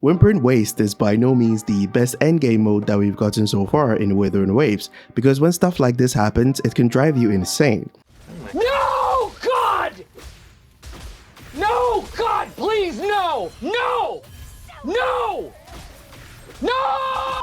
Whimpering Waste is by no means the best endgame mode that we've gotten so far in Withering Waves, because when stuff like this happens, it can drive you insane. No, God! No, God, please, no! No! No! No!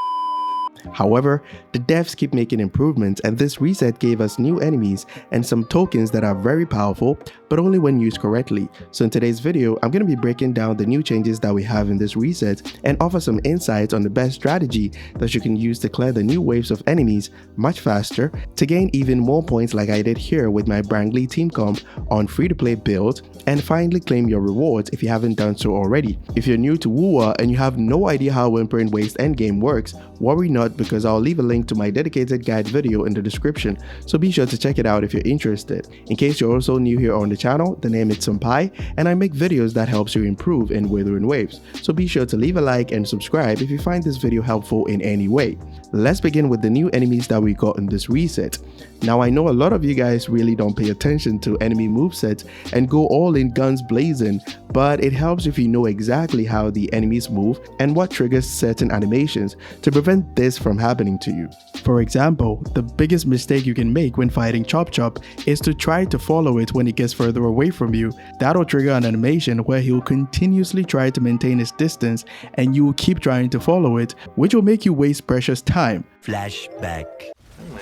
However, the devs keep making improvements, and this reset gave us new enemies and some tokens that are very powerful, but only when used correctly. So in today's video, I'm going to be breaking down the new changes that we have in this reset and offer some insights on the best strategy that you can use to clear the new waves of enemies much faster to gain even more points like I did here with my Brangley team comp on free-to-play build, and finally claim your rewards if you haven't done so already. If you're new to Whiwa and you have no idea how Whimpering Waste endgame works, worry not, because I'll leave a link to my dedicated guide video in the description, so be sure to check it out if you're interested. In case you're also new here on the channel, the name is Senpai, and I make videos that helps you improve in Withering Waves, so be sure to leave a like and subscribe if you find this video helpful in any way. Let's begin with the new enemies that we got in this reset. Now, I know a lot of you guys really don't pay attention to enemy movesets and go all in guns blazing, but it helps if you know exactly how the enemies move and what triggers certain animations to prevent this from happening to you. For example, the biggest mistake you can make when fighting Chop Chop is to try to follow it when it gets further away from you. That'll trigger an animation where he'll continuously try to maintain his distance and you will keep trying to follow it, which will make you waste precious time. Flashback.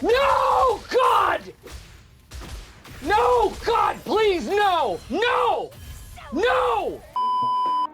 No, God! No, God, please, no! No! No!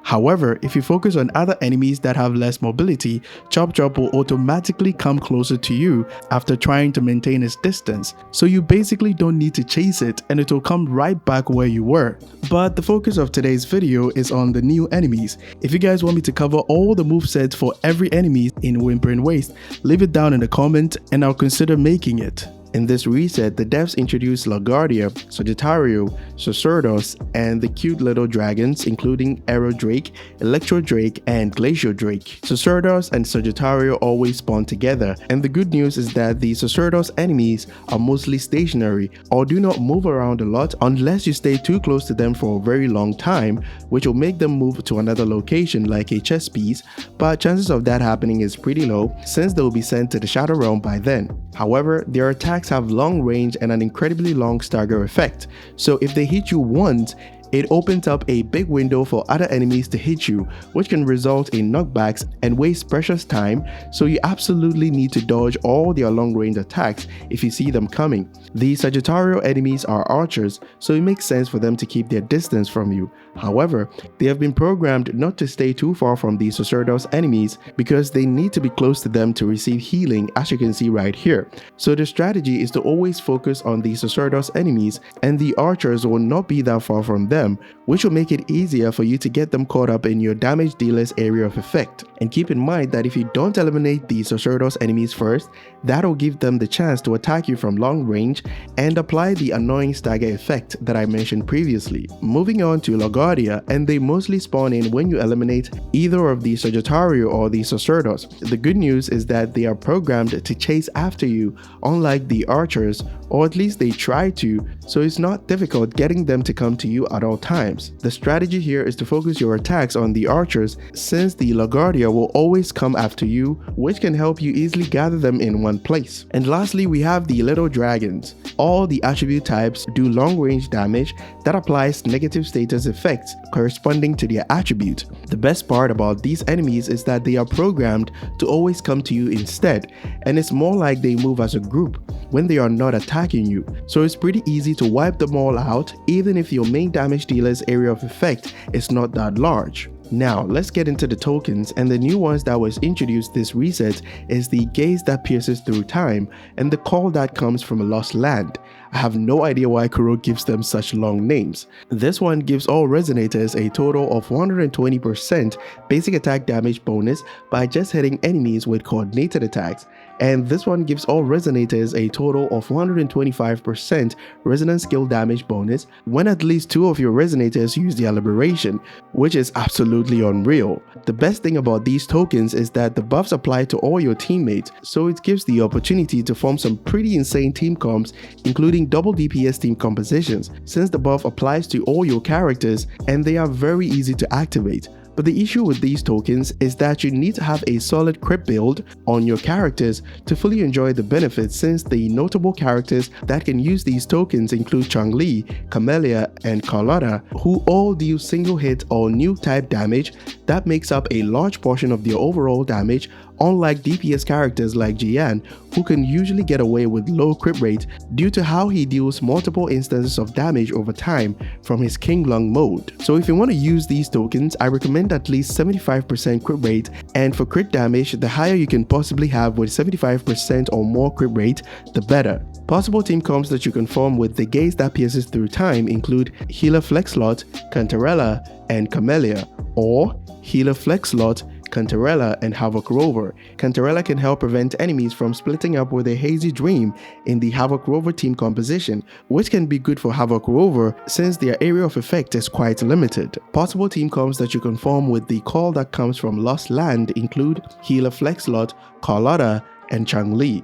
However, if you focus on other enemies that have less mobility, Chop Chop will automatically come closer to you after trying to maintain its distance, so you basically don't need to chase it and it will come right back where you were. But the focus of today's video is on the new enemies. If you guys want me to cover all the movesets for every enemy in Whimpering Waste, leave it down in the comment and I'll consider making it. In this reset, the devs introduced LaGuardia, Sagittario, Sacerdos, and the cute little dragons including Aero Drake, Electro Drake, and Glacial Drake. Sacerdos and Sagittario always spawn together, and the good news is that the Sacerdos enemies are mostly stationary or do not move around a lot unless you stay too close to them for a very long time, which will make them move to another location like a chess piece, but chances of that happening is pretty low since they will be sent to the Shadow Realm by then. However, their attacks have long range and an incredibly long stagger effect, so if they hit you once, it opens up a big window for other enemies to hit you, which can result in knockbacks and waste precious time, so you absolutely need to dodge all their long-range attacks if you see them coming. The Sagittario enemies are archers, so it makes sense for them to keep their distance from you. However, they have been programmed not to stay too far from the Sacerdos enemies because they need to be close to them to receive healing, as you can see right here. So the strategy is to always focus on the Sacerdos enemies, and the archers will not be that far from them, which will make it easier for you to get them caught up in your damage dealer's area of effect. And keep in mind that if you don't eliminate the Sacerdos enemies first, that'll give them the chance to attack you from long range and apply the annoying stagger effect that I mentioned previously. Moving on to LaGuardia, and they mostly spawn in when you eliminate either of the Sagittario or the Sacerdos. The good news is that they are programmed to chase after you, unlike the archers, or at least they try to, so it's not difficult getting them to come to you at all times. The strategy here is to focus your attacks on the archers, since the LaGuardia will always come after you, which can help you easily gather them in one place. And lastly, we have the little dragons. All the attribute types do long range damage that applies negative status effects corresponding to their attribute. The best part about these enemies is that they are programmed to always come to you instead, and it's more like they move as a group when they are not attacking you, so it's pretty easy to wipe them all out even if your main damage dealer's area of effect is not that large. Now, let's get into the tokens, and the new ones that was introduced this reset is the gaze that pierces through time and the call that comes from a lost land. I have no idea why Kuro gives them such long names. This one gives all resonators a total of 120% basic attack damage bonus by just hitting enemies with coordinated attacks, and this one gives all resonators a total of 125% resonance skill damage bonus when at least 2 of your resonators use their liberation, which is absolutely unreal. The best thing about these tokens is that the buffs apply to all your teammates, so it gives the opportunity to form some pretty insane team comps, including double DPS team compositions, since the buff applies to all your characters and they are very easy to activate. But the issue with these tokens is that you need to have a solid crit build on your characters to fully enjoy the benefits, since the notable characters that can use these tokens include Chun-Li, Camellia, and Carlotta, who all deal single hit or nuke type damage that makes up a large portion of their overall damage, unlike DPS characters like Jian, who can usually get away with low crit rate due to how he deals multiple instances of damage over time from his King Lung mode. So if you want to use these tokens, I recommend at least 75% crit rate, and for crit damage, the higher you can possibly have with 75% or more crit rate, the better. Possible team comps that you can form with the gaze that pierces through time include Healer Flexlot, Cantarella, and Camellia, or Healer Flexlot, Cantarella, and Havoc Rover. Cantarella can help prevent enemies from splitting up with a hazy dream in the Havoc Rover team composition, which can be good for Havoc Rover since their area of effect is quite limited. Possible team comps that you can form with the call that comes from Lost Land include Healer Flexlot, Carlotta, and Chun-Li.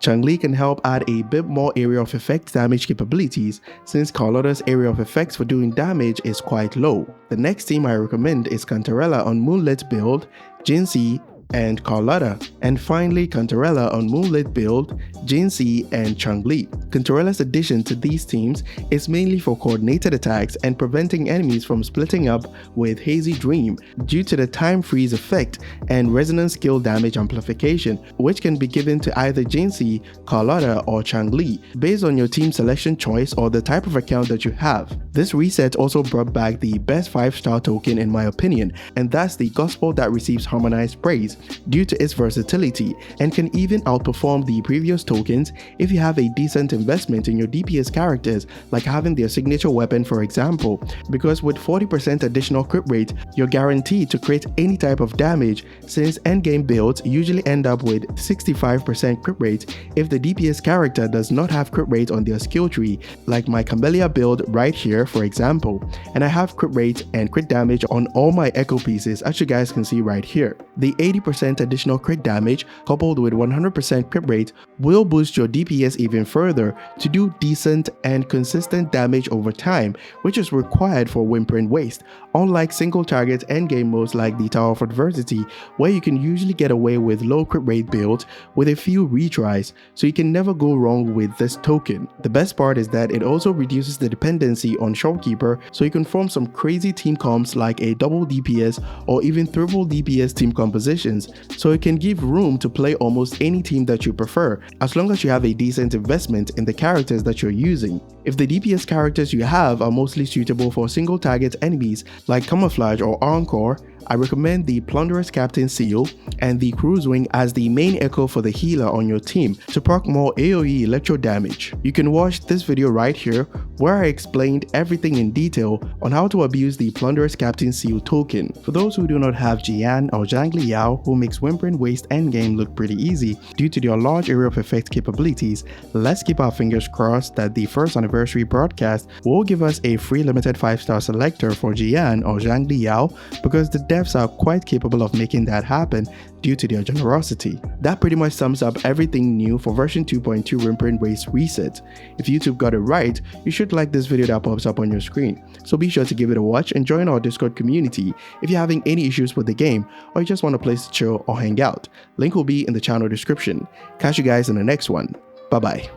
Chun-Li can help add a bit more area of effect damage capabilities, since Carlotta's area of effects for doing damage is quite low. The next team I recommend is Cantarella on Moonlit build, Jinxie, and Carlotta, and finally Cantarella on Moonlit build, Jinxie, and Chun-Li. Cantarella's addition to these teams is mainly for coordinated attacks and preventing enemies from splitting up with Hazy Dream due to the time freeze effect and resonance skill damage amplification, which can be given to either Jinxie, Carlotta, or Chun-Li based on your team selection choice or the type of account that you have. This reset also brought back the best 5-star token in my opinion, and that's the Gospel that receives harmonized praise due to its versatility and can even outperform the previous tokens if you have a decent investment in your DPS characters, like having their signature weapon for example, because with 40% additional crit rate, you're guaranteed to crit any type of damage, since endgame builds usually end up with 65% crit rate if the DPS character does not have crit rate on their skill tree, like my Camellia build right here for example, and I have crit rate and crit damage on all my echo pieces as you guys can see right here. The 80% additional crit damage coupled with 100% crit rate will boost your DPS even further to do decent and consistent damage over time, which is required for Whimpering Waste, unlike single target endgame modes like the Tower of Adversity, where you can usually get away with low crit rate builds with a few retries, so you can never go wrong with this token. The best part is that it also reduces the dependency on Shopkeeper, so you can form some crazy team comps like a double DPS or even triple DPS team compositions, so it can give room to play almost any team that you prefer, as long as you have a decent investment in the characters that you're using. If the DPS characters you have are mostly suitable for single target enemies like Camouflage or Encore, I recommend the Plunderer's Captain Seal and the Cruise Wing as the main echo for the healer on your team to proc more AoE electro damage. You can watch this video right here where I explained everything in detail on how to abuse the Plunderer's Captain Seal token. For those who do not have Jian or Zhang Liao, who makes Whimpering Waste endgame look pretty easy due to their large area of effect capabilities, let's keep our fingers crossed that the first anniversary broadcast will give us a free limited 5-star selector for Jian or Zhang Liao, because the devs are quite capable of making that happen due to their generosity. That pretty much sums up everything new for version 2.2 Whimpering Waste Reset. If YouTube got it right, you should like this video that pops up on your screen, so be sure to give it a watch and join our Discord community if you're having any issues with the game or you just want a place to chill or hang out. Link will be in the channel description. Catch you guys in the next one. Bye bye.